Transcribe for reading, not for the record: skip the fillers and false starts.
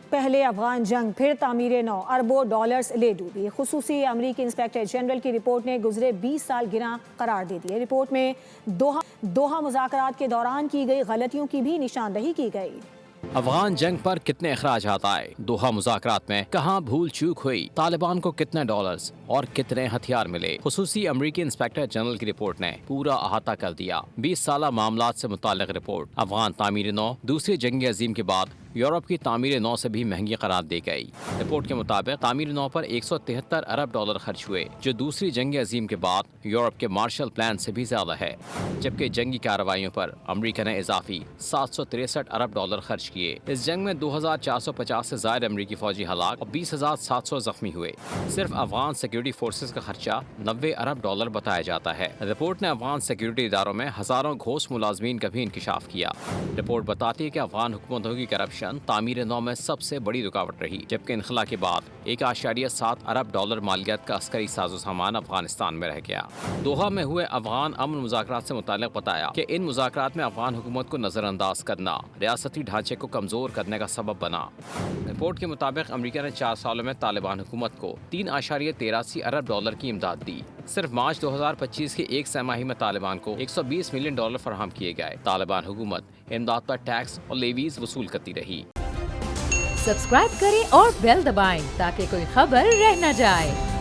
پہلے افغان جنگ پھر تعمیر نو، اربوں ڈالرز لے ڈوبی۔ خصوصی امریکی انسپیکٹر جنرل کی رپورٹ نے گزرے 20 سال گراں قرار دے دیے۔ رپورٹ میں دوحہ مذاکرات کے دوران کی گئی غلطیوں کی بھی نشاندہی کی گئی۔ افغان جنگ پر کتنے اخراجات آئے، دوحہ مذاکرات میں کہاں بھول چوک ہوئی، طالبان کو کتنے ڈالرز اور کتنے ہتھیار ملے۔ خصوصی امریکی انسپیکٹر جنرل کی رپورٹ نے پورا احاطہ کر دیا۔ 20 سالہ معاملات سے متعلق رپورٹ۔ افغان تعمیر نو دوسری جنگ عظیم کے بعد یورپ کی تعمیر نو سے بھی مہنگی قرار دی گئی۔ رپورٹ کے مطابق تعمیر نو پر 173 ارب ڈالر خرچ ہوئے، جو دوسری جنگ عظیم کے بعد یورپ کے مارشل پلان سے بھی زیادہ ہے، جبکہ جنگی کارروائیوں پر امریکہ نے اضافی 763 ارب ڈالر خرچ کیے۔ اس جنگ میں 2450 سے زائد امریکی فوجی ہلاک اور 20,700 زخمی ہوئے۔ صرف افغان سیکیورٹی فورسز کا خرچہ 90 ارب ڈالر بتایا جاتا ہے۔ رپورٹ نے افغان سیکیورٹی اداروں میں ہزاروں گھوس ملازمین کا بھی انکشاف کیا۔ رپورٹ بتاتی ہے کہ افغان حکومتوں کی کرپشن تعمیر نو میں سب سے بڑی رکاوٹ رہی، جبکہ انخلا کے بعد 1.7 ارب ڈالر مالیت کا عسکری ساز و سامان افغانستان میں رہ گیا۔ دوحہ میں ہوئے افغان امن مذاکرات سے متعلق بتایا کہ ان مذاکرات میں افغان حکومت کو نظر انداز کرنا ریاستی ڈھانچے کو کمزور کرنے کا سبب بنا۔ رپورٹ کے مطابق امریکہ نے 4 سالوں میں طالبان حکومت کو 3.83 ارب ڈالر کی امداد دی۔ صرف مارچ 2025 کی ایک سہ ماہی میں طالبان کو 120 ملین ڈالر فراہم کیے گئے۔ طالبان حکومت امداد پر ٹیکس اور لیویز وصول کرتی رہی۔ سبسکرائب کریں اور بیل دبائیں تاکہ کوئی خبر رہ نہ جائے۔